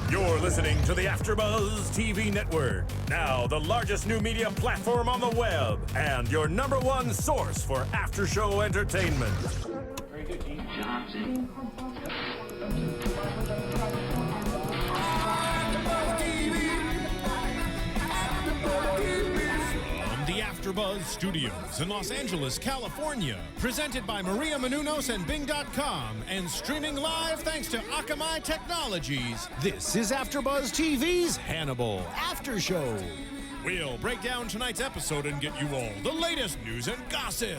You're listening to the AFTERBUZZ TV network, now the largest new media platform on the web, and your #1 source for after-show entertainment. Very good, Gene Johnson. The AFTERBUZZ Studios in Los Angeles, California. Presented by Maria Menounos and Bing.com and streaming live thanks to Akamai Technologies. This is AFTERBUZZ TV's Hannibal After Show. We'll break down tonight's episode and get you all the latest news and gossip.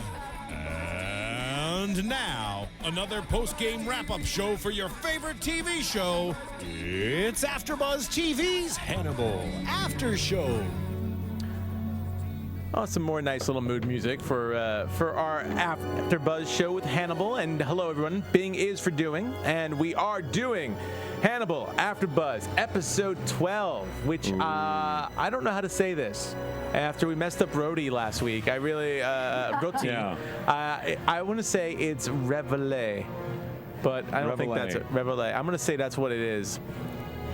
And now, another post-game wrap-up show for your favorite TV show. It's AFTERBUZZ TV's Hannibal After Show. Oh, some more nice little mood music for our AfterBuzz show with Hannibal. And hello, everyone. Bing is for doing, and we are doing Hannibal AfterBuzz episode 12, which I don't know how to say this. After we messed up Rhodey last week, I really Roti. Yeah. I want to say it's Reveille, but I don't think that's it. Reveille. I'm going to say that's what it is.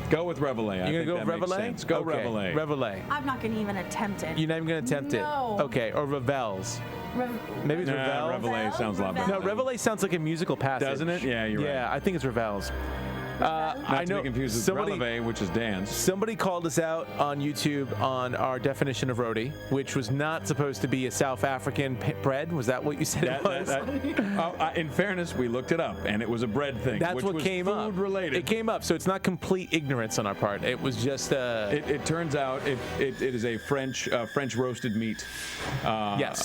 Go with Reveille. You're going to go Reveille? Go okay. Reveille. Reveille. I'm not going to even attempt it. You're not even going to attempt No. it? Okay, or Revels. Maybe it's Revel. Reveille sounds a lot better. No, Reveille sounds like a musical passage. Doesn't it? Yeah, you're right. Yeah, I think it's Revels. Not to be confused with Releve, which is dance. Somebody called us out on YouTube on our definition of roti, which was not supposed to be a South African bread. Was that what you said it was? In fairness, we looked it up, and it was a bread thing. That's which what was came up. Food related. It came up, so it's not complete ignorance on our part. It was just. It turns out it is a French roasted meat. Yes.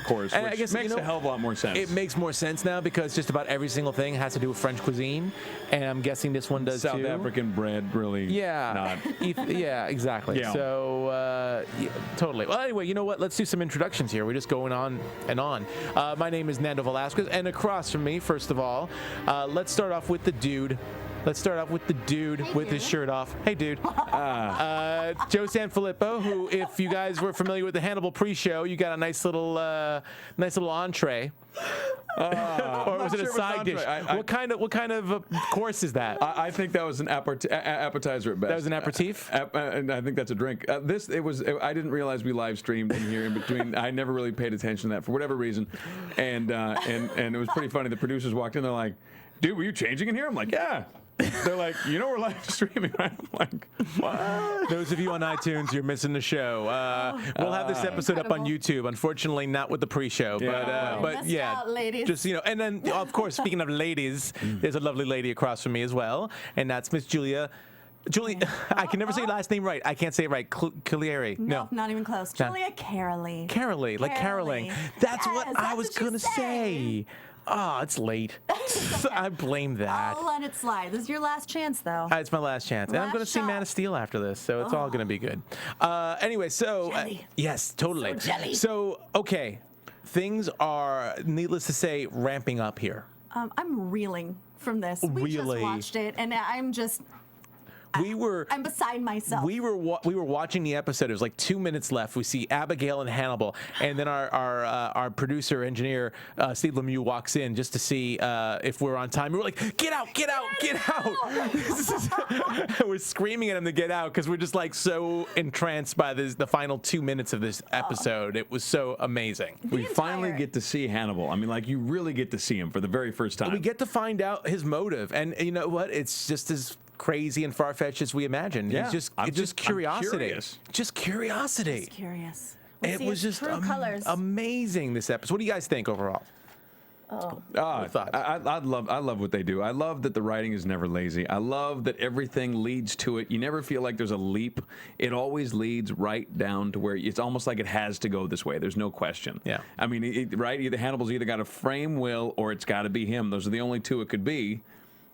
Course, And which I guess, makes a hell of a lot more sense. It makes more sense now because just about every single thing has to do with French cuisine, and I'm guessing this one does South too. African bread, really. Yeah. Not. Yeah, exactly. Yeah. So, yeah, totally. Well, anyway, you know what? Let's do some introductions here. We're just going on and on. My name is Nando Velasquez, and across from me, first of all, let's start off with the dude. Let's start off with the dude with his shirt off. Hey, dude. Joe Sanfellipo, who, if you guys were familiar with the Hannibal pre-show, you got a nice little entree. Or was it a side dish? What kind of course is that? I think that was an appetizer at best. That was an aperitif? And I think that's a drink. I didn't realize we live streamed in here in between. I never really paid attention to that for whatever reason. And it was pretty funny. The producers walked in, they're like, dude, were you changing in here? I'm like, yeah. They're like, we're live streaming, right? I'm like, what? Those of you on iTunes, you're missing the show. We'll have this episode up on YouTube. Unfortunately, not with the pre-show, but yeah, out, ladies. just and then of course, speaking of ladies, there's a lovely lady across from me as well, and that's Miss Julia. I can never say your last name right. I can't say it right. Cagliari. No, not even close. Julia Cearley. Carolee, like caroling. That's what I was gonna say. Oh, it's late. I blame that. I'll let it slide. This is your last chance, though. It's my last chance. And I'm going to see Man of Steel after this, so it's all going to be good. Anyway, so... yes, totally. So jelly. So, okay. Things are, needless to say, ramping up here. I'm reeling from this. We just watched it, and I'm just... I'm beside myself. We were watching the episode. It was like 2 minutes left. We see Abigail and Hannibal, and then our producer engineer Steve Lemieux walks in just to see if we're on time. We were like, "Get out! Get out! Get out!" We're screaming at him to get out because we're just like so entranced by the final 2 minutes of this episode. It was so amazing. We finally get to see Hannibal. I mean, like you really get to see him for the very first time. We get to find out his motive, and you know what? It's just as crazy and far-fetched as we imagined. Yeah. It's just curiosity. Just curiosity. Just curious. It was just amazing, this episode. What do you guys think overall? I love what they do. I love that the writing is never lazy. I love that everything leads to it. You never feel like there's a leap. It always leads right down to where it's almost like it has to go this way. There's no question. Yeah. I mean, right? Either Hannibal's either got a frame will or it's got to be him. Those are the only two it could be.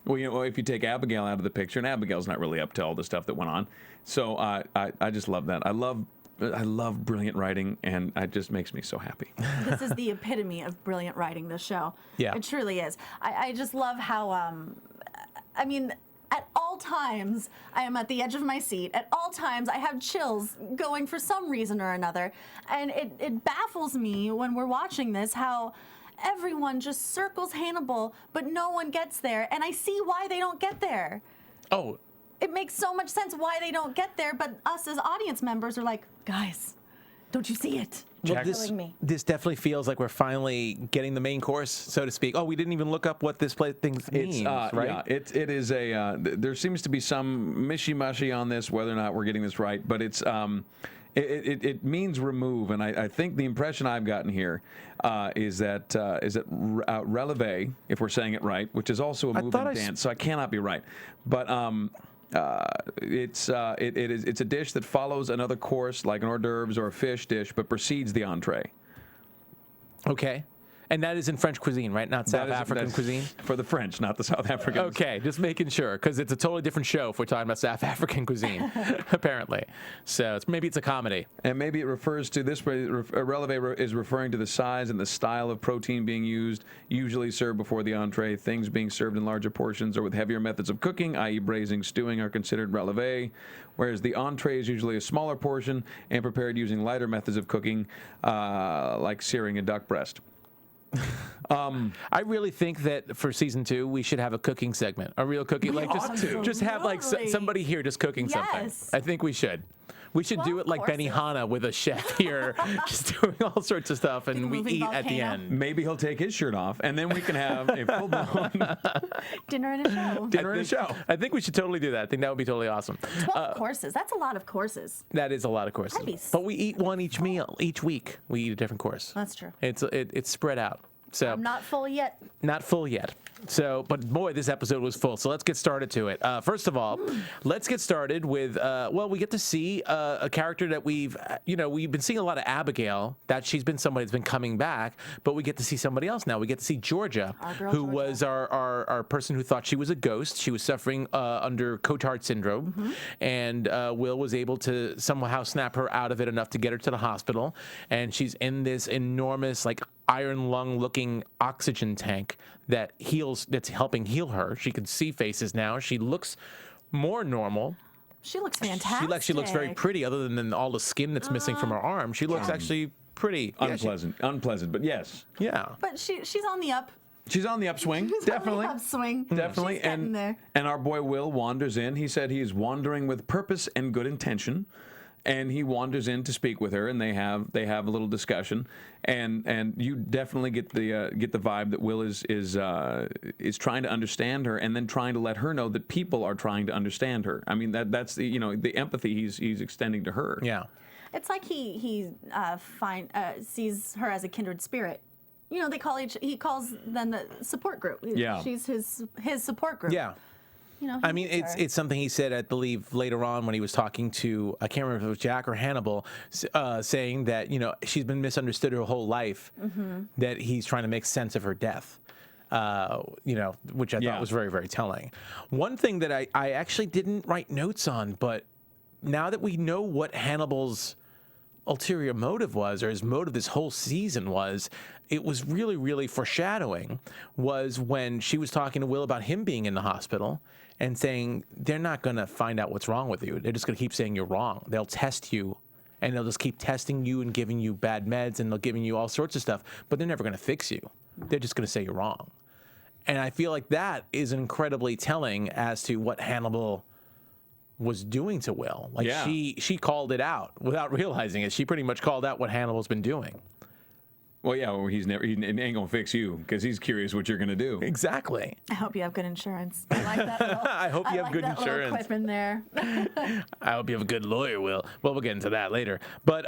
Well, if you take Abigail out of the picture, and Abigail's not really up to all the stuff that went on, so I just love that. I love brilliant writing, and it just makes me so happy. This is the epitome of brilliant writing, this show. Yeah. It truly is. I just love how, I mean, at all times, I am at the edge of my seat. At all times, I have chills going for some reason or another. And it baffles me when we're watching this how everyone just circles Hannibal, but no one gets there. And I see why they don't get there. Oh, it makes so much sense why they don't get there, but us as audience members are like, guys, don't you see it? Well, Killing me. this definitely feels like we're finally getting the main course, so to speak. Oh, we didn't even look up what this thing means, right? Yeah, it is a. There seems to be some mishy-mushy on this, whether or not we're getting this right, but it's. It means remove, and I think the impression I've gotten here is that releve, if we're saying it right, which is also a move and dance, so I cannot be right, but it's a dish that follows another course like an hors d'oeuvres or a fish dish, but precedes the entree. Okay. And that is in French cuisine, right? Not South African cuisine? For the French, not the South Africans. Okay, just making sure, because it's a totally different show if we're talking about South African cuisine, apparently. So maybe it's a comedy. And maybe it refers to this, releve is referring to the size and the style of protein being used, usually served before the entree. Things being served in larger portions or with heavier methods of cooking, i.e. braising, stewing, are considered releve, whereas the entree is usually a smaller portion and prepared using lighter methods of cooking, like searing a duck breast. I really think that for season 2 we should have a cooking segment, a real cooking, like just have like somebody here just cooking something. I think we should. We should do it like Benihana with a chef here, just doing all sorts of stuff, and we eat at the end. Maybe he'll take his shirt off, and then we can have a full-blown dinner and a show. Dinner and a show. I think we should totally do that. I think that would be totally awesome. 12 courses. That's a lot of courses. That is a lot of courses. But we eat one each meal each week. We eat a different course. That's true. It's spread out. So I'm not full yet. Not full yet. So, but boy, this episode was full. So let's get started to it. First of all, let's get started with, we get to see a character that we've been seeing a lot of Abigail, that she's been somebody that's been coming back, but we get to see somebody else now. We get to see Georgia, who was our person who thought she was a ghost. She was suffering under Cotard syndrome, and Will was able to somehow snap her out of it enough to get her to the hospital, and she's in this enormous, like, iron lung looking oxygen tank that's helping heal her. She can see faces now. She looks more normal. She looks fantastic. She looks very pretty, other than all the skin that's missing from her arm. She looks actually pretty unpleasant, but yes. Yeah. But she's on the up. She's on the upswing, definitely. On the upswing. Definitely. She's getting there. And our boy Will wanders in. He said he is wandering with purpose and good intention. And he wanders in to speak with her, and they have a little discussion, and you definitely get the vibe that Will is trying to understand her, and then trying to let her know that people are trying to understand her. I mean that's the empathy he's extending to her. Yeah, it's like he sees her as a kindred spirit. You know, he calls them the support group. Yeah, she's his support group. Yeah. You know, I mean, it's something he said, I believe, later on when he was talking to, I can't remember if it was Jack or Hannibal, saying that, she's been misunderstood her whole life, that he's trying to make sense of her death, which I thought was very, very telling. One thing that I actually didn't write notes on, but now that we know what Hannibal's ulterior motive was, or his motive this whole season was, it was really, really foreshadowing, was when she was talking to Will about him being in the hospital and saying, they're not going to find out what's wrong with you. They're just going to keep saying you're wrong. They'll test you, and they'll just keep testing you and giving you bad meds, and they'll giving you all sorts of stuff, but they're never going to fix you. They're just going to say you're wrong. And I feel like that is incredibly telling as to what Hannibal was doing to Will. Like, she called it out without realizing it. She pretty much called out what Hannibal's been doing. Well, yeah, he ain't gonna fix you because he's curious what you're gonna do. Exactly. I hope you have good insurance. I like that. I hope you have good insurance. Quip in there. I hope you have a good lawyer, Will. Well, we'll get into that later. But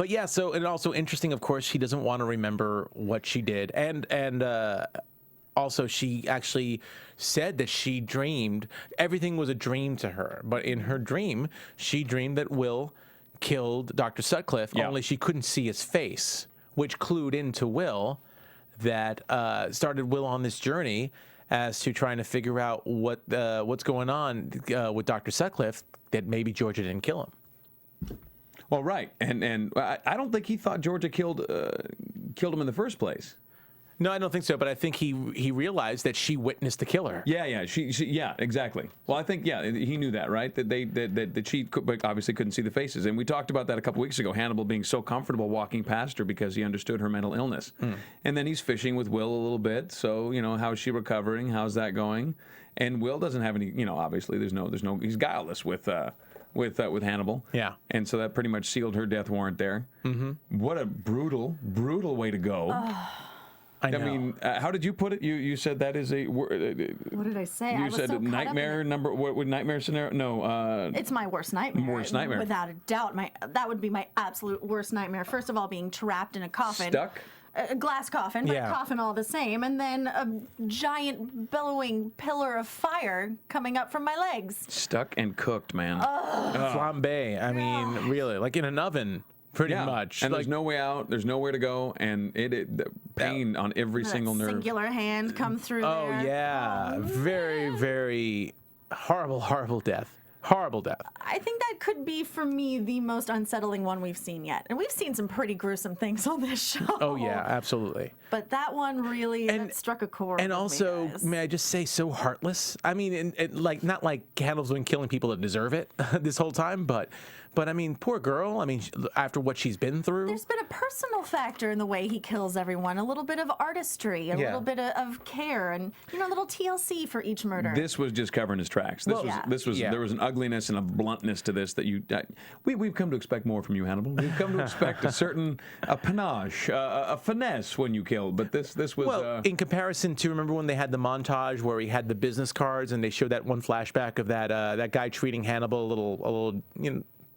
yeah. So, and also interesting, of course, she doesn't want to remember what she did, and also she actually said that she dreamed everything was a dream to her. But in her dream, she dreamed that Will killed Dr. Sutcliffe, only she couldn't see his face, which clued into Will that started Will on this journey as to trying to figure out what's going on with Dr. Sutcliffe, that maybe Georgia didn't kill him. Well, right, and I don't think he thought Georgia killed him in the first place. No, I don't think so, but I think he realized that she witnessed the killer. Yeah, she exactly. Well, I think he knew that, right? That she obviously couldn't see the faces, and we talked about that a couple weeks ago. Hannibal being so comfortable walking past her because he understood her mental illness, and then he's fishing with Will a little bit. So how's she recovering? How's that going? and Will doesn't have any. Obviously, there's no. He's guileless with Hannibal. Yeah. And so that pretty much sealed her death warrant there. Mm-hmm. What a brutal way to go. I know. mean, how did you put it? You said that is a. What did I say? You I was said so caught up in nightmare it. number. What would nightmare scenario? No. It's my worst nightmare. Worst nightmare. Without a doubt. That would be my absolute worst nightmare. First of all, being trapped in a coffin. Stuck. A glass coffin, but Yeah. a coffin all the same. And then a giant bellowing pillar of fire coming up from my legs. Stuck and cooked, man. Flambe. I mean, really, like in an oven, pretty much. And like, there's no way out. There's nowhere to go, and the pain on every single That nerve. singular hand come through Oh there. yeah, Oh, very, very horrible death. Horrible death. I think that could be, for me, the most unsettling one we've seen yet. And we've seen some pretty gruesome things on this show. Oh yeah, absolutely. But that one really that struck a chord. And with also, me, guys. may I just say, so heartless. I mean, like not like Hannibal's been killing people that deserve it this whole time, but I mean, poor girl. I mean, after what she's been through. There's been a personal factor in the way he kills everyone, a little bit of artistry, a little bit of care, and a little TLC for each murder. This was just covering his tracks. This was Yeah. there was an ugliness and a bluntness to this that we've come to expect more from you, Hannibal. We've come to expect a certain panache, a finesse when you kill. But this was Well, in comparison to, remember when they had the montage where he had the business cards and they showed that one flashback of that guy treating Hannibal a little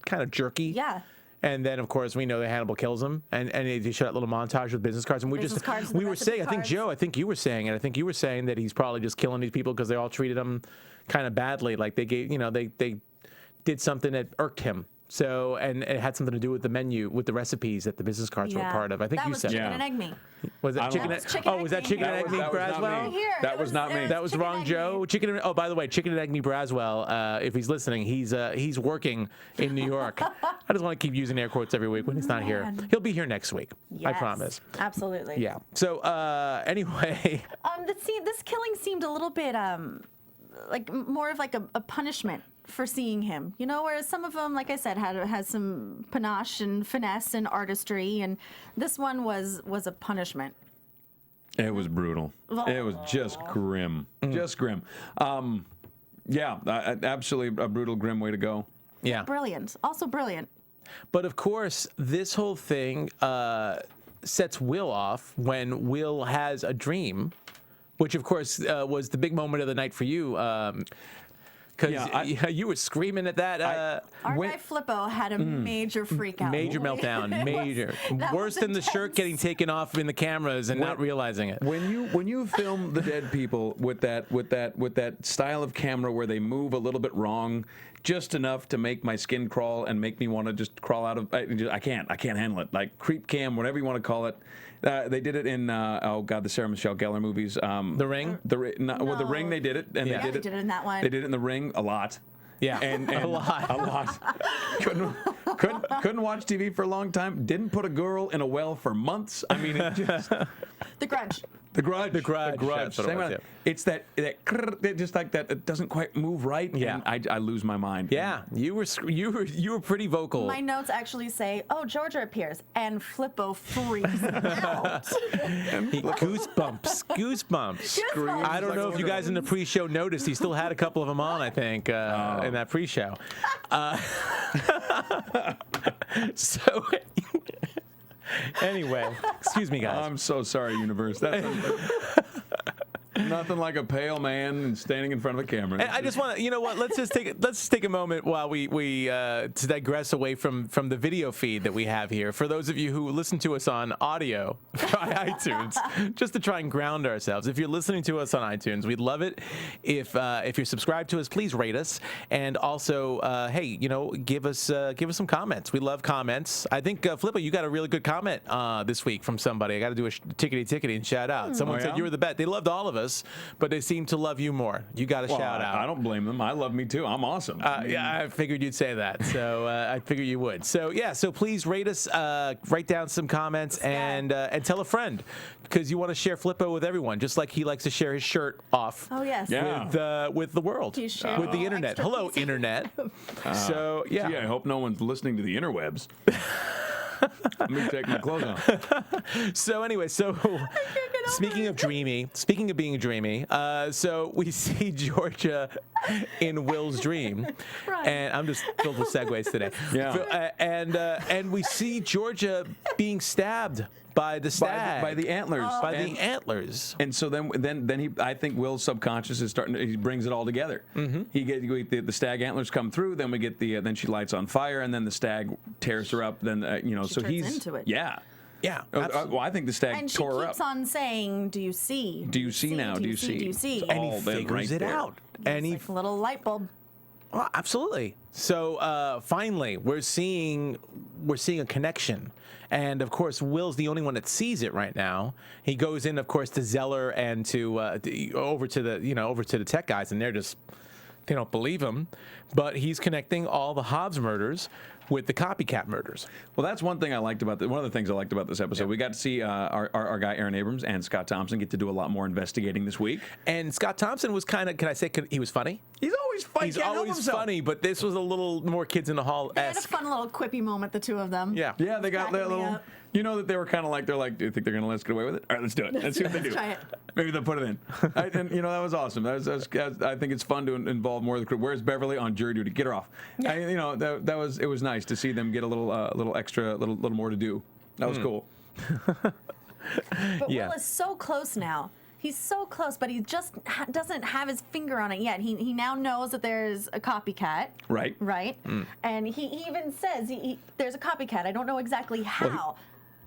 kind of jerky. Yeah. And then, of course, we know that Hannibal kills him, and they show that little montage with business cards. And we Business cards and we the were recipe saying, I think cards. Joe, I think you were saying it. I think you were saying that he's probably just killing these people because they all treated him kind of badly, like they gave, they did something that irked him. So, and it had something to do with the menu, with the recipes that the business cards were a part of. I think that you was said. chicken Yeah. and egg me. Was that chicken? That was chicken Was that egg chicken me. and egg me That was not Braswell? me. Here, That it was not me. That was chicken wrong, and egg Joe. me. Chicken. Oh, by the way, Chicken and Egg Me Braswell. If he's listening, he's working in New York. I just want to keep using air quotes every week when he's not here. Man. He'll be here next week. I Yes, promise. Absolutely. Yeah. So anyway, This killing seemed a little bit like more of like a punishment for seeing him, whereas some of them, like I said, had some panache and finesse and artistry, and this one was a punishment. it was brutal. It was just grim, just grim. Absolutely a brutal, grim way to go. yeah. Brilliant. Also brilliant. But of course, this whole thing sets Will off when Will has a dream, which of course was the big moment of the night for you. Because you were screaming at that. Our guy Flippo had a major freak out. Major meltdown, major. That Worse was than the shirt intense. getting taken off in the cameras and not realizing it. When you film the dead people with that style of camera where they move a little bit wrong, just enough to make my skin crawl and make me want to just crawl out of. I can't handle it. Like creep cam, whatever you want to call it. They did it in the Sarah Michelle Gellar movies. The Ring? The Ring. They did it, and Yeah. they did they did it in that one. They did it in The Ring a lot. Yeah, And a lot. a lot. Couldn't watch TV for a long time. Didn't put a girl in a well for months. I mean, it just The Grudge. The Grudge. The Grudge. Grudge. That's what it Same was, one. yeah. It's that just like that. It doesn't quite move right. Yeah. And I lose my mind. Yeah, you were pretty vocal. My notes actually say, "Oh, Georgia appears," and Flippo freaks out. Goosebumps. I don't know if you guys in the pre-show noticed. He still had a couple of them on, I think, in that pre-show. So, anyway, excuse me, guys. I'm so sorry, universe. That's nothing like a pale man standing in front of a camera. And I just want to, you know what? Let's take a moment while we to digress away from the video feed that we have here. For those of you who listen to us on audio by iTunes, just to try and ground ourselves. If you're listening to us on iTunes, we'd love it if you're subscribed to us. Please rate us, and also, hey, give us some comments. We love comments. I think Flippo, you got a really good comment this week from somebody. I got to do a tickety and shout out. Someone said you were the best. They loved all of us, but they seem to love you more. You got to shout out. I don't blame them. I love me too. I'm awesome. Yeah, I figured you'd say that, so I figured you would. So yeah, so please rate us, write down some comments, and tell a friend, because you want to share Flippo with everyone, just like he likes to share his shirt off. Oh yes. Yeah. With the world, He's sharing with the all internet. extra Hello, pieces. internet. So yeah. Gee, I hope no one's listening to the interwebs. Let me take my clothes off. So anyway, speaking of being dreamy, so we see Georgia in Will's dream, Right. and I'm just filled with segues today. Yeah. And we see Georgia being stabbed by the stag, by the antlers. the antlers. And so then he, I think Will's subconscious is starting. He brings it all together. Mm-hmm. The stag antlers come through. Then we get then she lights on fire, and then the stag tears her up. Then so turns he's into it. Yeah. Well, I think the stag And she tore her keeps up. on saying, "Do you see? Do you see now? Do you see? Do you see?" It's And all he then figures right it there. out. And he Like a little light bulb. Well, absolutely. So finally, we're seeing a connection, and of course, Will's the only one that sees it right now. He goes in, of course, to Zeller and over to the tech guys, and they don't believe him, but he's connecting all the Hobbs murders with the copycat murders. Well, that's one thing I liked about one of the things I liked about this episode. We got to see our guy Aaron Abrams and Scott Thompson get to do a lot more investigating this week. And Scott Thompson was he was funny? He's always funny. He's always funny, but this was a little more Kids in the They had a Hall-esque. fun little quippy moment, the two of them. Yeah. Yeah, they got their cracking me little. up. You know that they were kind of like, do you think they're going to let us get away with it? All right, let's do it. Let's see what they do. Try it. Maybe they'll put it in. And that was awesome. That was, I think it's fun to involve more of the crew. Where's Beverly on jury duty? Get her off. It was nice to see them get a little extra, little more to do. That was cool. But Yeah. Will is so close now. He's so close, but he just doesn't have his finger on it yet. He now knows that there's a copycat. Right. Right? And he even says there's a copycat. I don't know exactly how.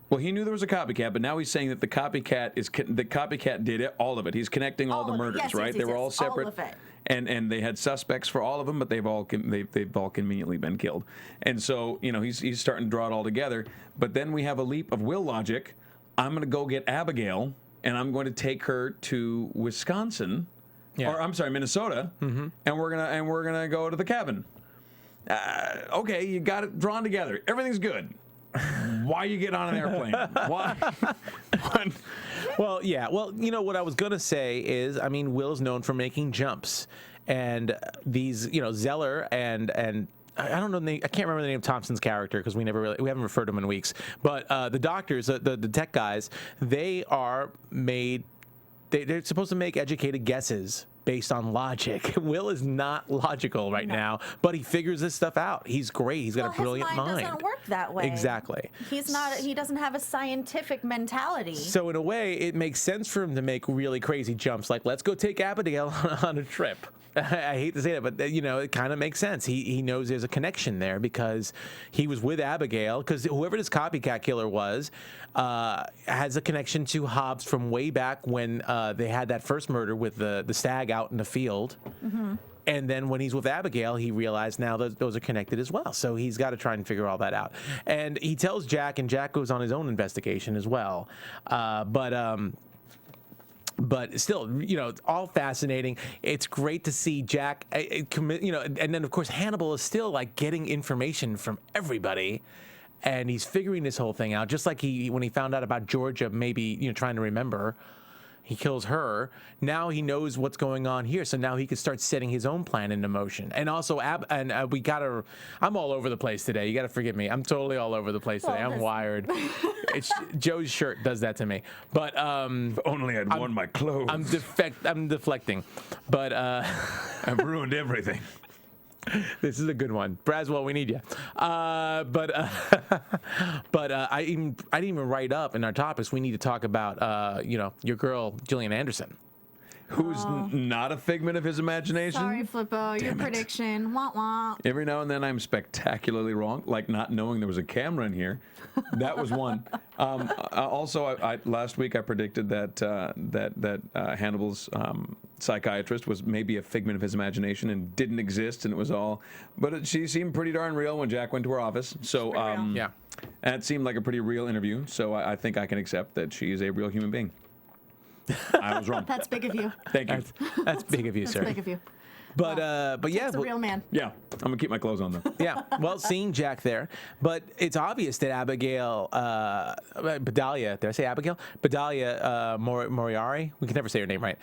Well, he knew there was a copycat, but now he's saying that the copycat did it, all of it. He's connecting all All the of it. murders, Yes, right? yes, They were yes, all all separate, of it. and they had suspects for all of them, but they've all conveniently been killed. And so he's starting to draw it all together. But then we have a leap of Will logic. I'm going to go get Abigail, and I'm going to take her to Wisconsin, or I'm sorry, Minnesota, and we're gonna go to the cabin. Okay, you got it drawn together. Everything's good. Why you get on an airplane? Why? Well, yeah. Well, what I was going to say is, I mean, Will's known for making jumps. And these, Zeller and I don't know, I can't remember the name of Thompson's character because we haven't referred to him in weeks. But the doctors, the tech guys, they're supposed to make educated guesses based on logic. Will is not logical right now, but he figures this stuff out. He's great. He's got a brilliant his mind doesn't work that way. Exactly. He doesn't have a scientific mentality. So in a way, it makes sense for him to make really crazy jumps, like let's go take Abigail on a trip. I hate to say that, but it kind of makes sense. He knows there's a connection there because he was with Abigail. Because whoever this copycat killer was has a connection to Hobbs from way back when they had that first murder with the stag out in the field. Mm-hmm. And then when he's with Abigail, he realized now those are connected as well. So he's got to try and figure all that out. And he tells Jack, and Jack goes on his own investigation as well. But still, it's all fascinating. It's great to see Jack commit, and then of course Hannibal is still like getting information from everybody, and he's figuring this whole thing out. Just like when he found out about Georgia, maybe trying to remember, he kills her. Now he knows what's going on here, so now he can start setting his own plan into motion. And also, I'm all over the place today. You gotta forgive me. I'm totally all over the place today. I'm wired. Joe's shirt does that to me. But If only I'd worn my clothes. I'm deflecting, but I've ruined everything. this is a good one. Braswell, we need you. But I didn't even write up in our topics. We need to talk about your girl Gillian Anderson. Who's not a figment of his imagination. Sorry, Flippo, your prediction. Wah wah. Every now and then I'm spectacularly wrong, like not knowing there was a camera in here. That was one. Also, last week I predicted that Hannibal's psychiatrist was maybe a figment of his imagination and didn't exist, and it was all. But she seemed pretty darn real when Jack went to her office. So Yeah. and it seemed like a pretty real interview. So I think I can accept that she is a real human being. I was wrong. That's big of you. Thank you. That's big of you, That's sir. big of you. But yeah, It's a real man. Yeah, I'm gonna keep my clothes on though. yeah. Well, seeing Jack there, but it's obvious that Abigail, Bedelia, did I say Abigail? Bedelia Moriarty, we can never say her name right,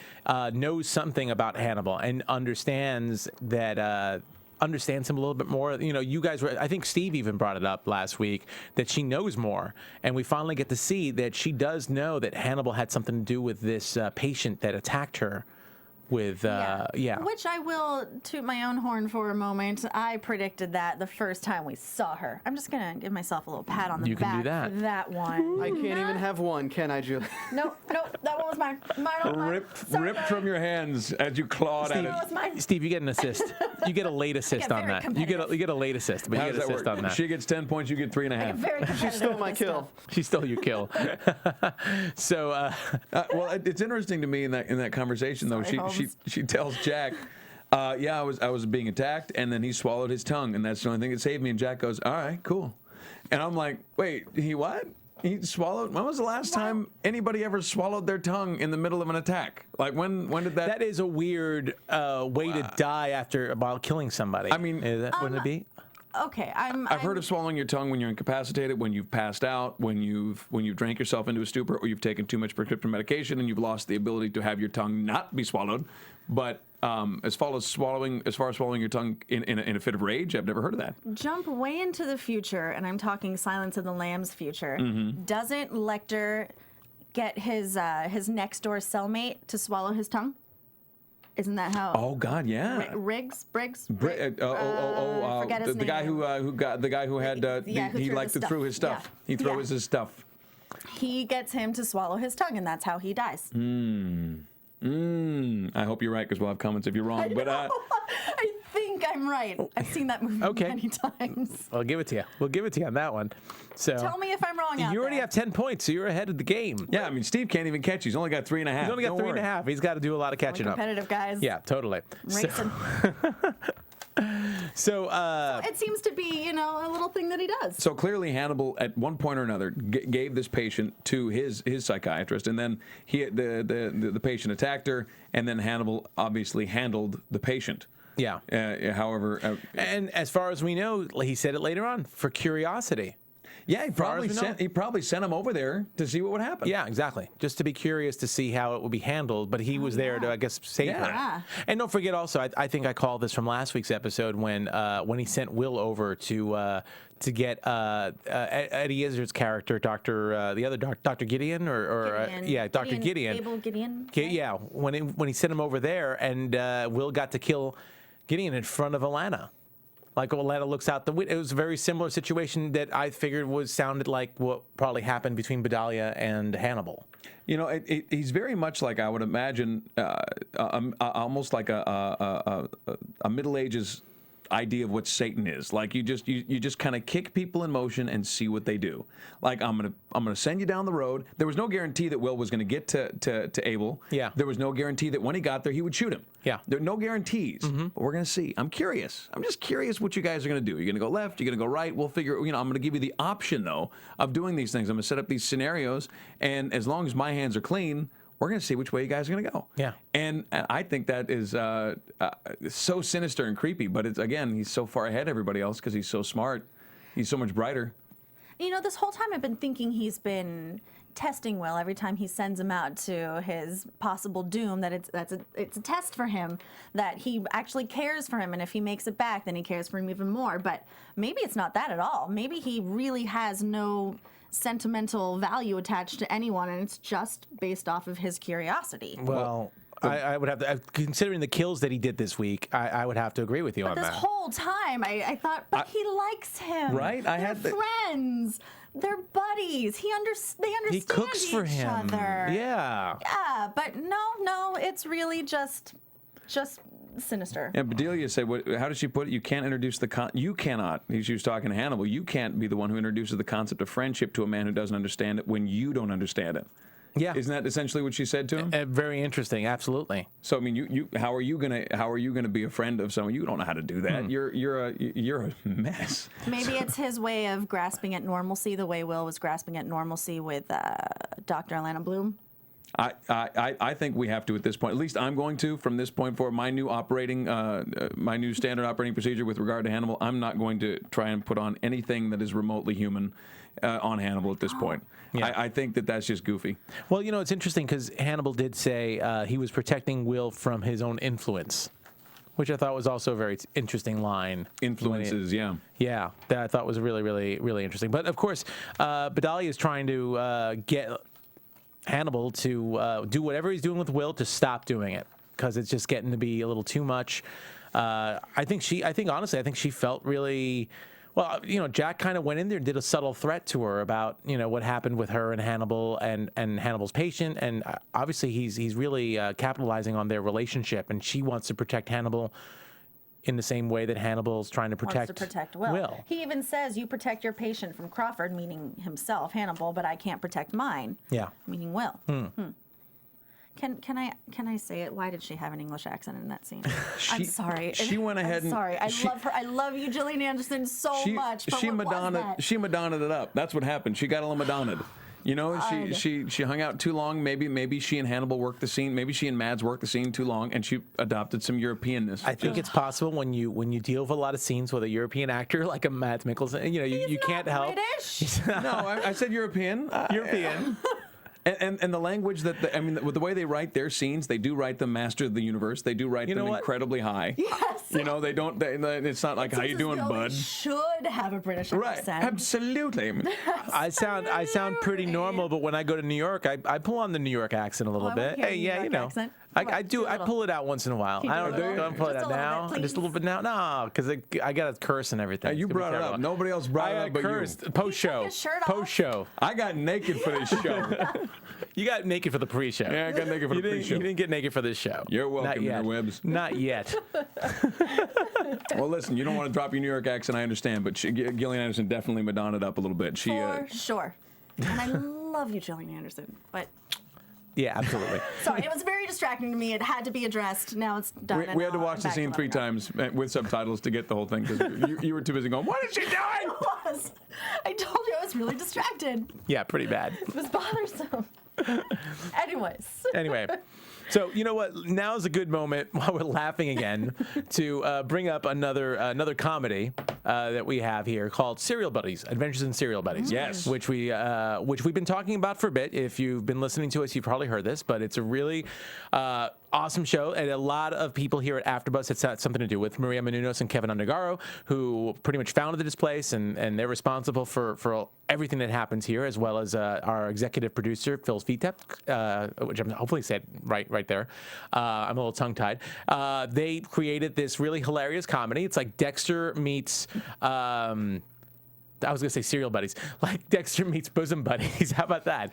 knows something about Hannibal and understands that understands him a little bit more. You know, you guys were, I think Steve even brought it up last week, that she knows more. And we finally get to see that she does know that Hannibal had something to do with this patient that attacked her. With Which I will toot my own horn for a moment. I predicted that the first time we saw her. I'm just gonna give myself a little pat on the You can back do that. for that one. I can't even have one, can I, Julie? Nope, that one was mine. Ripped from your hands as you clawed at That it. was mine. Steve, you get an assist. You get a late assist on very that. competitive. You get a late assist, but How you does get that assist work? on that. She gets 10 points, you get 3.5. Very competitive. She stole with my this kill. stuff. She stole your kill. So, Well, it's interesting to me in that conversation though. Sorry, She tells Jack, "Yeah, I was being attacked, and then he swallowed his tongue, and that's the only thing that saved me." And Jack goes, "All right, cool." And I'm like, "Wait, he what? He swallowed? When was the last time anybody ever swallowed their tongue in the middle of an attack? Like when did that?" that is a weird way to die while killing somebody. I mean, wouldn't it be? Okay, I've heard of swallowing your tongue when you're incapacitated, when you've passed out, when you've drank yourself into a stupor, or you've taken too much prescription medication and you've lost the ability to have your tongue not be swallowed. But as far as swallowing your tongue in a fit of rage, I've never heard of that. jump way into the future, and I'm talking Silence of the Lambs future. Mm-hmm. Doesn't Lecter get his next door cellmate to swallow his tongue? Isn't that how? Oh God, yeah. Briggs. The guy who had he threw liked the to throw stuff. his stuff. Yeah. He threw Yeah. his stuff. He gets him to swallow his tongue, and that's how he dies. I hope you're right, because we'll have comments if you're wrong. But I think I'm right. I've seen that movie Okay. many times. I'll give it to you. We'll give it to you on that one. So Tell me if I'm wrong. you already have 10 points, so you're ahead of the game. yeah, I mean, Steve can't even catch. He's only got 3.5. He's only got Don't three worry. and a half. He's got to do a lot of catching up. competitive guys. Yeah, totally. Racing. So It seems to be, a little thing that he does. So clearly, Hannibal, at one point or another, gave this patient to his psychiatrist, and then the patient attacked her, and then Hannibal obviously handled the patient. yeah. However, And as far as we know, he said it later on, for curiosity. yeah, he far as probably sent him over there to see what would happen. Yeah, exactly. Just to be curious to see how it would be handled, but he was there to, I guess, save her. Yeah. And don't forget also, I think I called this from last week's episode when he sent Will over to get Eddie Izzard's character, Dr. Gideon, Dr. Gideon. Abel Gideon. Yeah, when he sent him over there, and Will got to kill Gideon in front of Alana. Like Alana looks out the window. It was a very similar situation that I figured sounded like what probably happened between Bedelia and Hannibal. He's very much like, I would imagine, almost like a Middle Ages idea of what Satan is. Like you just kind of kick people in motion and see what they do. Like I'm gonna send you down the road. There was no guarantee that Will was gonna get to Abel. Yeah. There was no guarantee that when he got there he would shoot him. Yeah. There are no guarantees. Mm-hmm. But we're gonna see. I'm curious. I'm just curious what you guys are gonna do. You're gonna go left. You're gonna go right. We'll figure. I'm gonna give you the option though of doing these things. I'm gonna set up these scenarios, and as long as my hands are clean, we're going to see which way you guys are going to go. Yeah. And I think that is so sinister and creepy, but he's so far ahead of everybody else because he's so smart. He's so much brighter. This whole time I've been thinking he's been testing Will every time he sends him out to his possible doom, that it's a test for him, that he actually cares for him, and if he makes it back, then he cares for him even more. But maybe it's not that at all. Maybe he really has no sentimental value attached to anyone, and it's just based off of his curiosity. Well, I would have to, considering the kills that he did this week, I would have to agree with you on This that. whole time, I thought, but he likes him. Right? They're friends. They're buddies. They understand He cooks each for him. other. Yeah. Yeah, but no, it's really just sinister. And Bedelia said, how did she put it? You can't introduce you cannot, she was talking to Hannibal, you can't be the one who introduces the concept of friendship to a man who doesn't understand it when you don't understand it. Yeah. Isn't that essentially what she said to him? Very interesting. Absolutely. So I mean, how are you gonna be a friend of someone? You don't know how to do that. You're a mess. Maybe it's his way of grasping at normalcy, the way Will was grasping at normalcy with Dr. Alana Bloom. I think we have to at this point. At least I'm going to from this point forward. My new standard operating procedure with regard to Hannibal. I'm not going to try and put on anything that is remotely human on Hannibal at this point. Yeah. I think that's just goofy. Well, it's interesting because Hannibal did say he was protecting Will from his own influence. which I thought was also a very interesting line. Influences, yeah. Yeah, that I thought was really, really, really interesting. But of course, Bedelia is trying to get Hannibal to do whatever he's doing with Will to stop doing it because it's just getting to be a little too much. I think she felt really. Well, Jack kind of went in there and did a subtle threat to her about, what happened with her and Hannibal and Hannibal's patient. And obviously he's really capitalizing on their relationship. And she wants to protect Hannibal in the same way that Hannibal's trying to protect Will. He even says, you protect your patient from Crawford, meaning himself, Hannibal, but I can't protect mine. Yeah. Meaning Will. Can I say it? Why did she have an English accent in that scene? I'm sorry. She went ahead and sorry. I love her. I love you, Gillian Anderson, so much. But she what was that? She Madonna'd it up. That's what happened. She got a little Madonna'd. She hung out too long. Maybe she and Hannibal worked the scene. Maybe she and Mads worked the scene too long, and she adopted some Europeanness. I think it's possible when you deal with a lot of scenes with a European actor like a Mads Mikkelsen. You can't help. British. No, I said European. European. And the language with the way they write their scenes, they do write them master of the universe. They do write them incredibly high. Yes. They don't. It's not like how you doing, bud. Should have a British accent. Right. Absolutely. I sound pretty normal, but when I go to New York, I pull on the New York accent a little bit. Hey, yeah, accent. I do. I pull it out once in a while. I don't pull it out now. Just a little bit now. No, because I got to curse and everything. You brought it up. Nobody else brought it up but cursed. you. Post show. Post show. I got naked for this show. You got naked for the pre-show. Yeah, I got naked for the pre-show. You didn't get naked for this show. You're welcome, interwebs. Not yet. Well, listen, you don't want to drop your New York accent, I understand, but Gillian Anderson definitely Madonna'd up a little bit. For sure. And I love you, Gillian Anderson, but... Yeah, absolutely. Sorry, it was very distracting to me. It had to be addressed. Now it's done. We had to watch the scene 3 times with subtitles to get the whole thing because you were too busy going, what is she doing? I told you I was really distracted. Yeah, pretty bad. It was bothersome. Anyway. So you know what? Now is a good moment while we're laughing again to bring up another comedy that we have here called Serial Buddies, Adventures in Serial Buddies. Yes, which we've been talking about for a bit. If you've been listening to us, you've probably heard this, but it's a really awesome show, and a lot of people here at AfterBuzz it's had something to do with Maria Menounos and Kevin Undergaro, who pretty much founded this place, and they're responsible for everything that happens here, as well as our executive producer Phil Svitek, which I'm hopefully said right there. I'm a little tongue-tied. They created this really hilarious comedy. It's like Dexter meets. I was going to say Serial Buddies, like Dexter meets Bosom Buddies. How about that?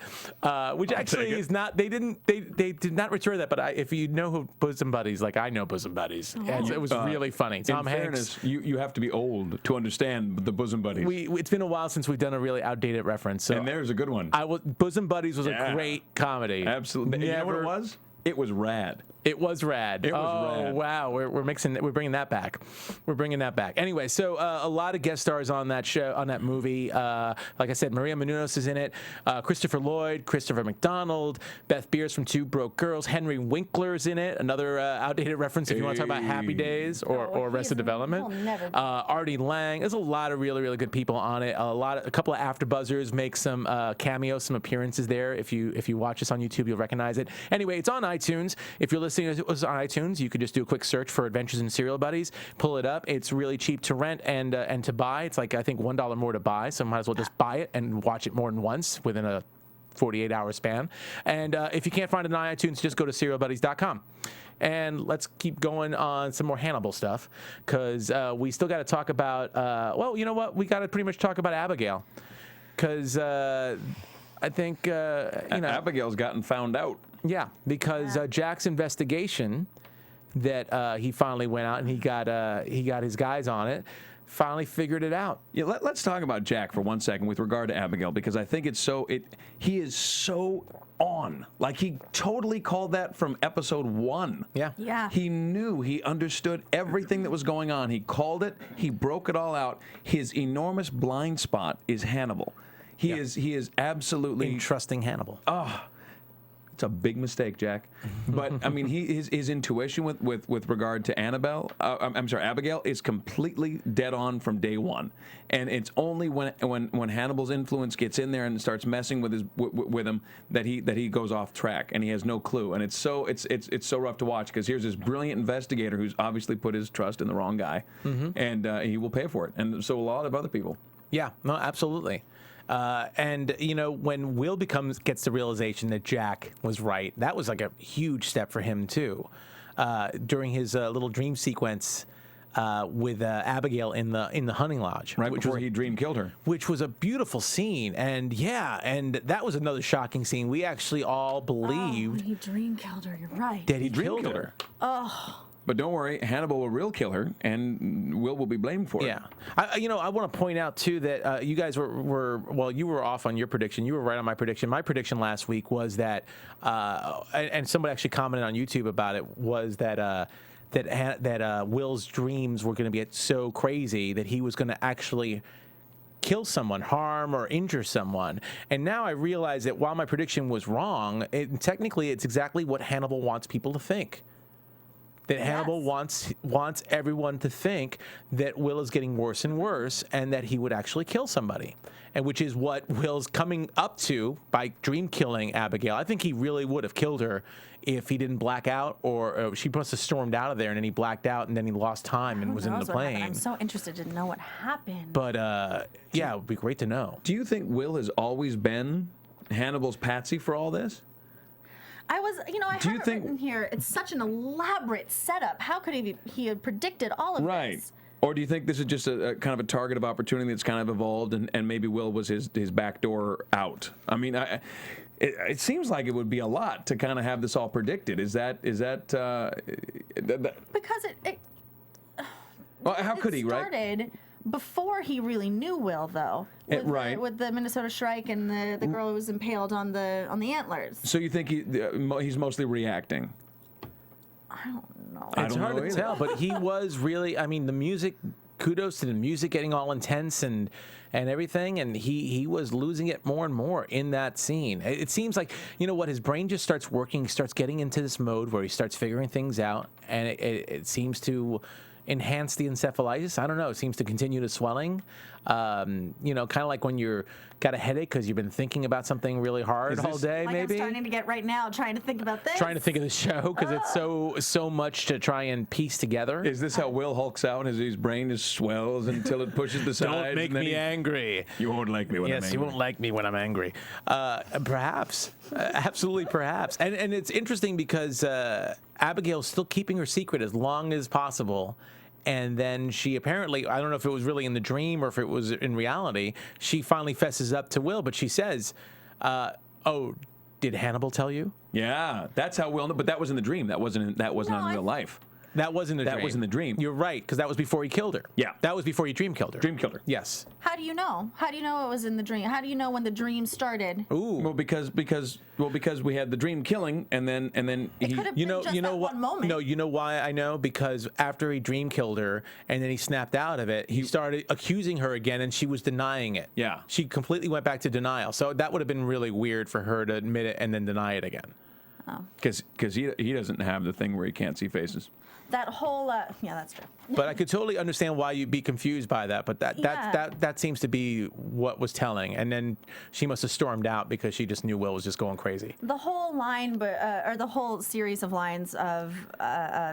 Which actually is not. They did not return that. But if you know who Bosom Buddies, like I know Bosom Buddies, and it was really funny. Tom Hanks. Fairness, you have to be old to understand the Bosom Buddies. It's been a while since we've done a really outdated reference. So and there's a good one. Bosom Buddies was a great comedy. Absolutely. You know what it was? It was rad. It was rad. It was rad. Wow, we're bringing that back. We're bringing that back. Anyway, so a lot of guest stars on that show, on that movie. Like I said, Maria Menounos is in it. Christopher Lloyd, Christopher McDonald, Beth Beers from Two Broke Girls, Henry Winkler's in it. Another outdated reference if you want to talk about Happy Days or Arrested Development. Artie Lang. There's a lot of really, really good people on it. A couple of AfterBuzzers make some cameos, some appearances there. If you watch this on YouTube, you'll recognize it. Anyway, it's on iTunes. If you're listening to it was on iTunes, you could just do a quick search for Adventures in Serial Buddies, pull it up. It's really cheap to rent and to buy. It's like I think $1 more to buy, so might as well just buy it and watch it more than once within a 48-hour span. And if you can't find it on iTunes, just go to serialbuddies.com. And let's keep going on some more Hannibal stuff because we still got to talk about. Well, you know what? We got to pretty much talk about Abigail because I think Abigail's gotten found out. Yeah, because Jack's investigation that he finally went out and he got his guys on it, finally figured it out. Yeah, let's talk about Jack for 1 second with regard to Abigail because I think he is so on. Like he totally called that from episode 1. Yeah. He knew, he understood everything that was going on. He called it, he broke it all out. His enormous blind spot is Hannibal. He is absolutely trusting Hannibal. It's a big mistake, Jack. But I mean, his intuition with regard to Abigail is completely dead on from day one. And it's only when Hannibal's influence gets in there and starts messing with him that he goes off track and he has no clue. And it's so rough to watch because here's this brilliant investigator who's obviously put his trust in the wrong guy, and he will pay for it. And so a lot of other people. Yeah, no, absolutely. And you know, when Will gets the realization that Jack was right, that was like a huge step for him too. During his little dream sequence with Abigail in the hunting lodge, right before he dream killed her, which was a beautiful scene. And and that was another shocking scene. We actually all believed he dream killed her. You're right. that he killed her. Oh. But don't worry, Hannibal will real kill her, and Will be blamed for it. Yeah. I want to point out, too, that you guys well, you were off on your prediction. You were right on my prediction. My prediction last week was that, and somebody actually commented on YouTube about it, was that Will's dreams were going to be so crazy that he was going to actually kill someone, harm or injure someone. And now I realize that while my prediction was wrong, technically it's exactly what Hannibal wants people to think. That Hannibal wants everyone to think that Will is getting worse and worse and that he would actually kill somebody. And which is what Will's coming up to by dream killing Abigail. I think he really would have killed her if he didn't black out, or she must have stormed out of there and then he blacked out and then he lost time and was in the plane. I'm so interested to know what happened. But yeah, it would be great to know. Do you think Will has always been Hannibal's patsy for all this? I have it written here. It's such an elaborate setup. How could he have predicted all of this? Or do you think this is just a kind of a target of opportunity that's kind of evolved, and maybe Will was his back door out? I mean, it seems like it would be a lot to kind of have this all predicted. Is that because well, how could he, right? Started before he really knew Will, though. With the Minnesota Shrike and the girl who was impaled on the antlers. So you think he's mostly reacting? I don't know. It's hard to tell, but he was really, I mean, the music, kudos to the music getting all intense and everything, and he was losing it more and more in that scene. It seems like, you know what, his brain just starts working, starts getting into this mode where he starts figuring things out, and it seems to enhance the encephalitis. I don't know. It seems to continue the swelling. Kind of like when you're got a headache because you've been thinking about something really hard all day, like maybe. I'm starting to get right now, trying to think about this. Trying to think of the show because it's so much to try and piece together. Is this how Will hulks out? His brain just swells until it pushes the sides? Don't make me angry. You won't like me when I'm angry. Yes, you won't like me when I'm angry. Perhaps. Absolutely perhaps. And it's interesting because Abigail's still keeping her secret as long as possible. And then she apparently, I don't know if it was really in the dream or if it was in reality, she finally fesses up to Will, but she says, oh, did Hannibal tell you? Yeah, that's how Will, but that was in the dream. That wasn't in real life. That wasn't a dream. That was in the dream. You're right, because that was before he killed her. Yeah. That was before he dream killed her. Dream killed her. Yes. How do you know? How do you know it was in the dream? How do you know when the dream started? Ooh. Well, because we had the dream killing, and then It could have been just that one moment. No, you know why I know? Because after he dream killed her and then he snapped out of it, he started accusing her again, and she was denying it. Yeah. She completely went back to denial. So that would have been really weird for her to admit it and then deny it again. Because he doesn't have the thing where he can't see faces. That whole, yeah, that's true. But I could totally understand why you'd be confused by that. But that seems to be what was telling. And then she must have stormed out because she just knew Will was just going crazy. The whole line, or the whole series of lines of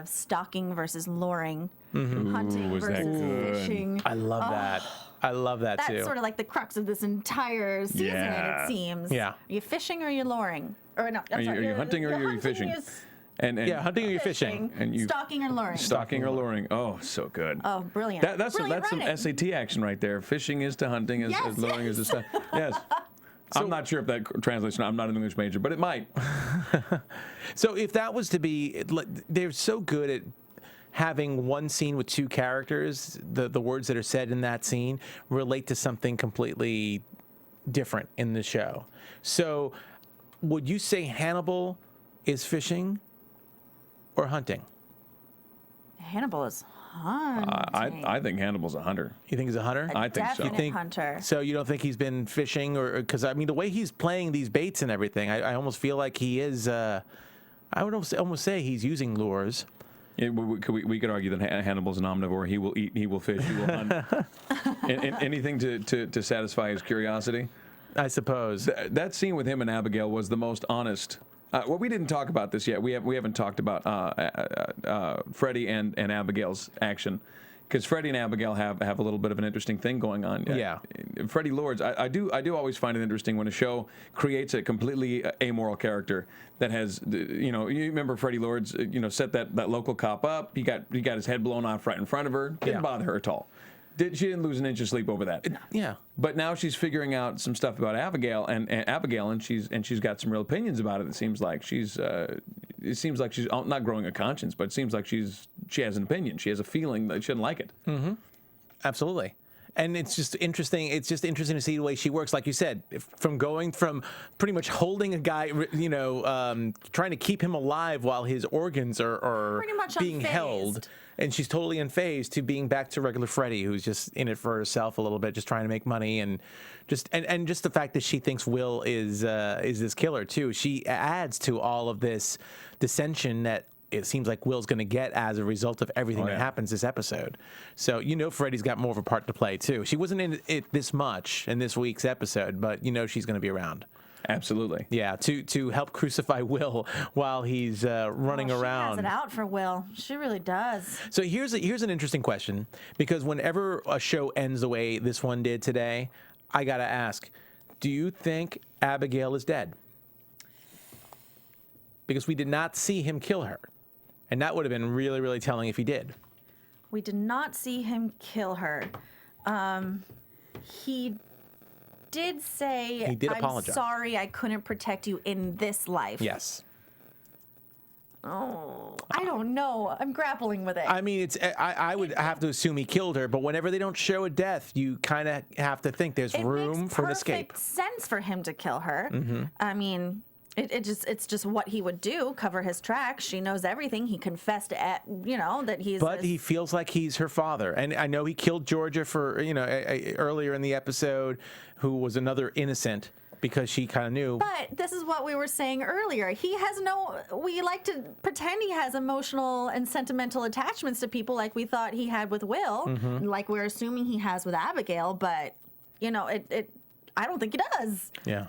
stalking versus luring, hunting was that versus good? fishing. I love that. I love that too. That's sort of like the crux of this entire season, Yeah. it seems. Yeah. Are you fishing or are you luring? Or no, I'm sorry. Are you hunting or are you fishing? And Yeah, hunting or you're fishing. And you Stalking or luring. stalking or luring. Oh, so good. Oh, brilliant. That's Brilliant some writing. SAT action right there. Fishing is to hunting as Yes, luring is to stuff. Yes. I'm not sure if that translates. I'm not an English major, but it might. So if that was to be, they're so good at having one scene with two characters, the words that are said in that scene relate to something completely different in the show. So would you say Hannibal is fishing or hunting? Hannibal is hunting. I think Hannibal's a hunter. You think he's a hunter? I think so. Definite hunter. So you don't think he's been fishing, or because I mean the way he's playing these baits and everything, I almost feel like he is. I would almost say he's using lures. Yeah, we could argue that Hannibal's an omnivore. He will eat, he will fish, he will hunt. Anything to satisfy his curiosity. I suppose. That scene with him and Abigail was the most honest. Well, we didn't talk about this yet. We haven't talked about Freddy and Abigail's action, because Freddy and Abigail have a little bit of an interesting thing going on. Yeah. Freddy Lourdes, I do always find it interesting when a show creates a completely amoral character that has, you remember Freddy Lourdes, set that local cop up. He got his head blown off right in front of her. Didn't bother her at all. She didn't lose an inch of sleep over that. Yeah. But now she's figuring out some stuff about Abigail and she's got some real opinions about it. It seems like she's not growing a conscience, but it seems like she has an opinion. She has a feeling that she doesn't like it. Mm-hmm. Absolutely. And it's just interesting. It's just interesting to see the way she works. Like you said, from going from pretty much holding a guy, trying to keep him alive while his organs are Pretty much being unfazed. held, and she's totally unfazed, to being back to regular Freddy, who's just in it for herself a little bit, just trying to make money, and just the fact that she thinks Will is this killer too. She adds to all of this dissension that it seems like Will's going to get as a result of everything that happens this episode. So, Freddy's got more of a part to play, too. She wasn't in it this much in this week's episode, but she's going to be around. Absolutely. Yeah, to help crucify Will while he's running around. She has it out for Will. She really does. So here's an interesting question, because whenever a show ends the way this one did today, I got to ask, do you think Abigail is dead? Because we did not see him kill her. And that would have been really, really telling if he did. We did not see him kill her. He did say, He did I'm apologize. sorry I couldn't protect you in this life. Yes. Oh, I don't know. I'm grappling with it. I mean, I would have to assume he killed her, but whenever they don't show a death, you kind of have to think there's room for an escape. It makes perfect sense for him to kill her. Mm-hmm. I mean, it's just what he would do, cover his tracks. She knows everything. He confessed that he's. But he feels like he's her father, and I know he killed Georgia for earlier in the episode, who was another innocent, because she kind of knew. But this is what we were saying earlier. We like to pretend he has emotional and sentimental attachments to people, like we thought he had with Will, Mm-hmm. like we're assuming he has with Abigail. But I don't think he does. Yeah.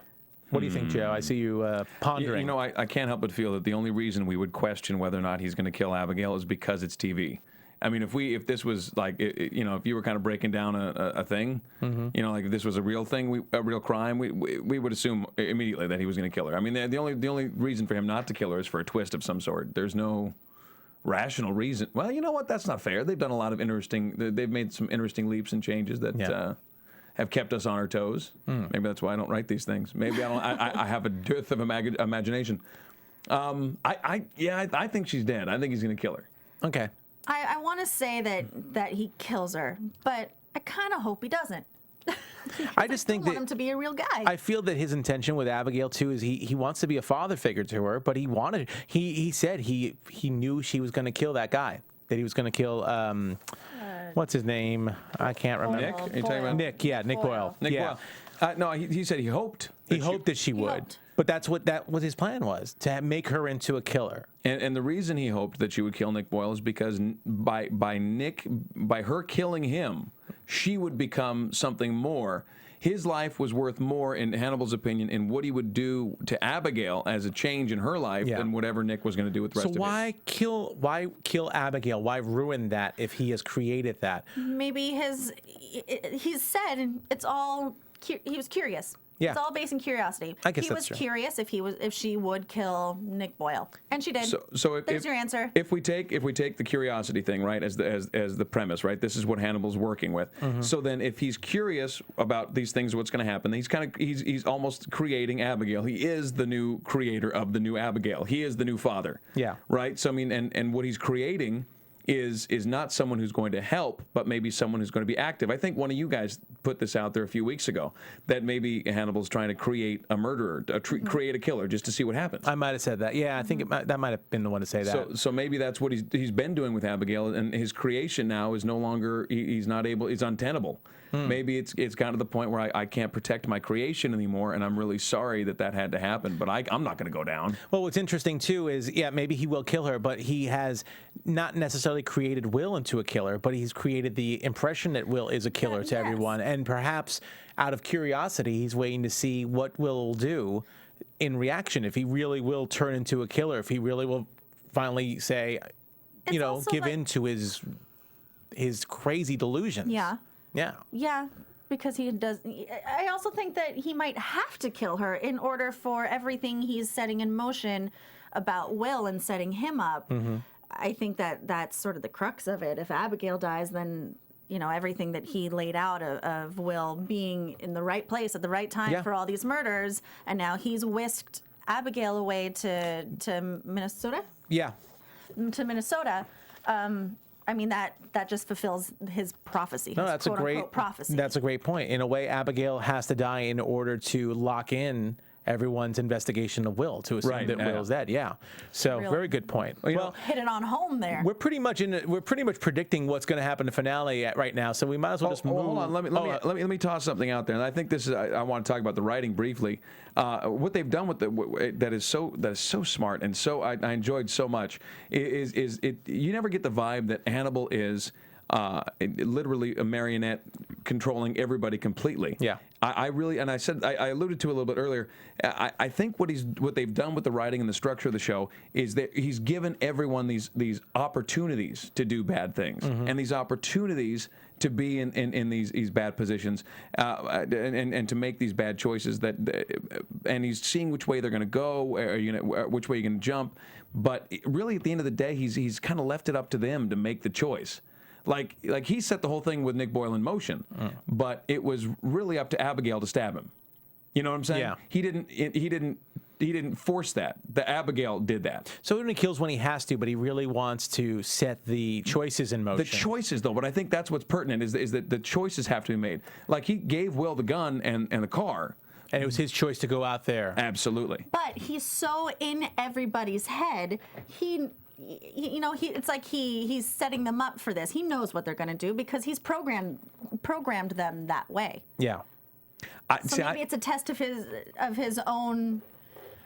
What do you think, Joe? I see you pondering. I can't help but feel that the only reason we would question whether or not he's going to kill Abigail is because it's TV. I mean, if this was like, if you were kind of breaking down a thing, like if this was a real thing, a real crime, we would assume immediately that he was going to kill her. I mean, the only reason for him not to kill her is for a twist of some sort. There's no rational reason. Well, you know what? That's not fair. They've done a lot of they've made some interesting leaps and changes that have kept us on our toes. Maybe that's why I don't write these things. Maybe I have a dearth of imagination. I think she's dead. I think he's going to kill her. Okay. I want to say that he kills her, but I kind of hope he doesn't. I just think want him to be a real guy. I feel that his intention with Abigail too is he wants to be a father figure to her, but he said he knew she was going to kill that guy, that he was going to kill what's his name? I can't remember. Nick? Are you talking about Nick? Yeah, Nick Boyle. Nick yeah. Boyle. No, he said he hoped. He hoped that she would. hoped. But that's what his plan was, to make her into a killer. And the reason he hoped that she would kill Nick Boyle is because by her killing him, she would become something more. His life was worth more, in Hannibal's opinion, in what he would do to Abigail as a change in her life than whatever Nick was going to do with the rest of it. So why kill Abigail? Why ruin that if he has created that? Maybe he's said it's all. He was curious. Yeah. It's all based in curiosity. I guess he that's was true. curious if she would kill Nick Boyle, and she did. So there's your answer. If we take the curiosity thing, right, as the premise, right, this is what Hannibal's working with. Mm-hmm. So then, if he's curious about these things, what's going to happen? He's almost creating Abigail. He is the new creator of the new Abigail. He is the new father. Yeah. Right. So I mean, and what he's creating is not someone who's going to help, but maybe someone who's going to be active. I think one of you guys put this out there a few weeks ago, that maybe Hannibal's trying to create a murderer, create a killer, just to see what happens. I might have said that. Yeah, I think that might have been the one to say that. So maybe that's what he's been doing with Abigail, and his creation now is no longer, he's untenable. Maybe it's gotten to the point where I can't protect my creation anymore, and I'm really sorry that had to happen, but I'm not going to go down. Well, what's interesting, too, is, yeah, maybe he will kill her, but he has not necessarily created Will into a killer, but he's created the impression that Will is a killer to everyone, and perhaps out of curiosity, he's waiting to see what Will will do in reaction, if he really will turn into a killer, if he really will finally say, give in to his crazy delusions. Yeah. Yeah. Yeah, because he does. I also think that he might have to kill her in order for everything he's setting in motion about Will and setting him up. I think that's sort of the crux of it. If Abigail dies, then everything that he laid out of Will being in the right place at the right time for all these murders, and now he's whisked Abigail away to Minnesota. Yeah. To Minnesota. I mean, that just fulfills his prophecy. No, his that's a great prophecy. That's a great point. In a way, Abigail has to die in order to lock in everyone's investigation of Will, to assume that Will's dead. Yeah. So very good point. Well, hit it on home there. We're pretty much predicting what's going to happen in the finale right now. So we might as well just move. Hold on. Let me toss something out there, and I think this is. I want to talk about the writing briefly. What they've done with that is so smart, and so I enjoyed so much. Is it? You never get the vibe that Hannibal is. Literally a marionette controlling everybody completely. Yeah, I really, and I alluded to it a little bit earlier. I think what they've done with the writing and the structure of the show is that he's given everyone these opportunities to do bad things, and these opportunities to be in these bad positions, and to make these bad choices. And he's seeing which way they're going to go, which way you're going to jump. But really, at the end of the day, he's kind of left it up to them to make the choice. Like he set the whole thing with Nick Boyle in motion, but it was really up to Abigail to stab him. You know what I'm saying? Yeah. He didn't force that. The Abigail did that. So he only kills when he has to, but he really wants to set the choices in motion. The choices, though, but I think that's what's pertinent is that the choices have to be made. Like he gave Will the gun and the car. And it was his choice to go out there. Absolutely. But he's so in everybody's head. It's like he's setting them up for this. He knows what they're going to do because he's programmed them that way. Yeah. Maybe it's a test of his own.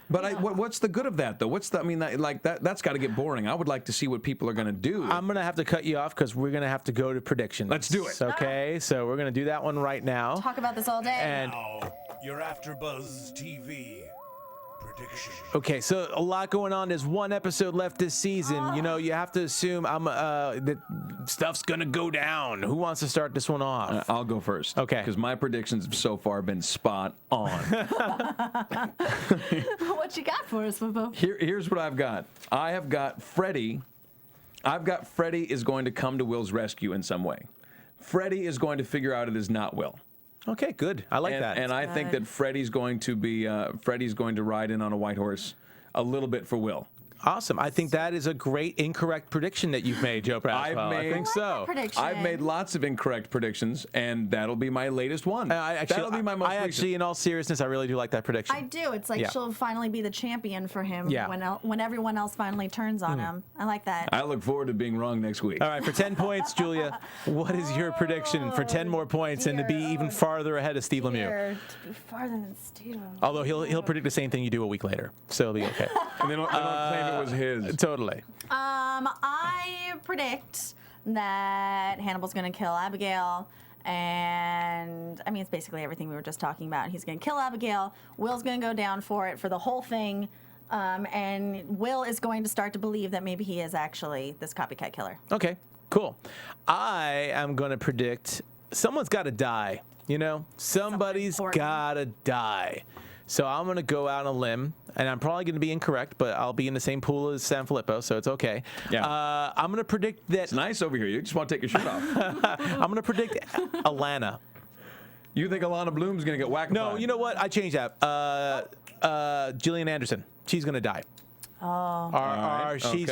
But what's the good of that, though? That's got to get boring. I would like to see what people are going to do. I'm going to have to cut you off because we're going to have to go to predictions. Let's do it. Okay, so we're going to do that one right now. Talk about this all day. And now, your AFTERBUZZ TV prediction. Okay, so a lot going on. There's one episode left this season. You have to assume that stuff's gonna go down. Who wants to start this one off? I'll go first. Okay. Because my predictions have so far been spot on. What you got for us, Bobo? Here's what I've got. I have got Freddy. I've got Freddy is going to come to Will's rescue in some way. Freddy is going to figure out it is not Will. Okay, good. I like that. And I think that Freddy's going to ride in on a white horse a little bit for Will. Awesome. I think that is a great incorrect prediction that you've made, Joe Braswell. I think so. I've made lots of incorrect predictions, and that'll be my latest one. That'll be my most recent. Actually, in all seriousness, I really do like that prediction. I do. It's like she'll finally be the champion for him when everyone else finally turns on him. I like that. I look forward to being wrong next week. All right, for 10 points, Julia, what is your prediction for 10 more points and to be even farther ahead of Steve Lemieux? To be farther than Steve. Although he'll predict the same thing you do a week later, so it'll be okay. And they don't claim it was his. Totally. I predict that Hannibal's going to kill Abigail. And, I mean, it's basically everything we were just talking about. He's going to kill Abigail. Will's going to go down for it, for the whole thing. And Will is going to start to believe that maybe he is actually this copycat killer. Okay, cool. I am going to predict someone's got to die. Somebody's got to die. So I'm going to go out on a limb, and I'm probably going to be incorrect, but I'll be in the same pool as Sanfellipo, so it's okay. Yeah. I'm going to predict that... It's nice over here. You just want to take your shirt off. I'm going to predict Alana. You think Alana Bloom's going to get whacked? No, you know what? I changed that. Gillian Anderson. She's going to die.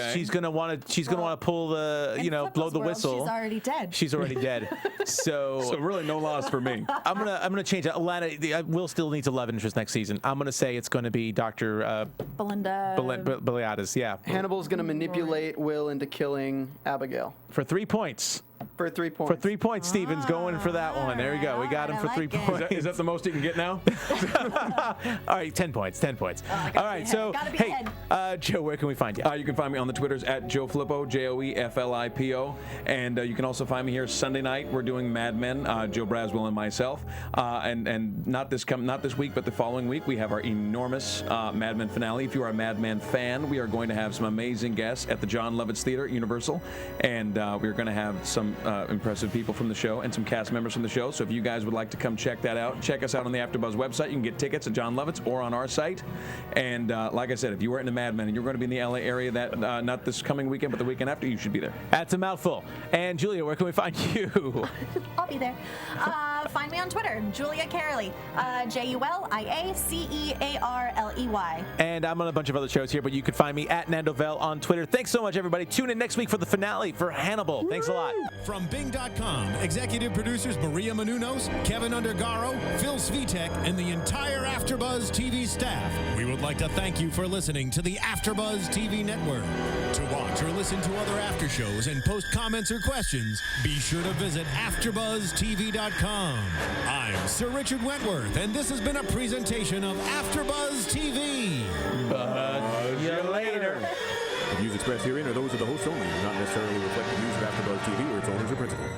She's gonna want to pull the blow the whistle. She's already dead. She's already dead. So really no loss for me. I'm gonna change it. Alana will still need a love interest next season. I'm gonna say it's gonna be Dr. Beliadis. Yeah. Hannibal's going to manipulate Will into killing Abigail. For 3 points. For 3 points. For 3 points, Steven's going for that one. There we go. We got him for 3 points. Is that the most you can get now? All right, 10 points. 10 points. All right, so hey, Joe, where can we find you? You can find me on the Twitters at Joe Flippo, JoeFlipo, and you can also find me here Sunday night. We're doing Mad Men, Joe Braswell and myself, and not this week, but the following week we have our enormous Mad Men finale. If you are a Mad Men fan, we are going to have some amazing guests at the John Lovitz Theater at Universal, and we're going to have some impressive people from the show and some cast members from the show. So if you guys would like to come check that out, check us out on the AfterBuzz website. You can get tickets at John Lovitz or on our site. And like I said, if you were into Mad Men and you're going to be in the LA area that not this coming weekend but the weekend after, you should be there. That's a mouthful. And Julia, where can we find you? I'll be there. Find me on Twitter, Julia Cearley, JuliaCearley. And I'm on a bunch of other shows here, but you can find me at Nando Vel on Twitter. Thanks so much, everybody. Tune in next week for the finale for Hannibal. Thanks a lot. From Bing.com, executive producers Maria Menounos, Kevin Undergaro, Phil Svitek, and the entire AfterBuzz TV staff, we would like to thank you for listening to the AfterBuzz TV network. To watch or listen to other after shows and post comments or questions, be sure to visit AfterBuzzTV.com. I'm Sir Richard Wentworth, and this has been a presentation of AfterBuzz TV. See you later. The views expressed herein are those of the hosts only and not necessarily reflect the views of AfterBuzz TV or its owners or principals.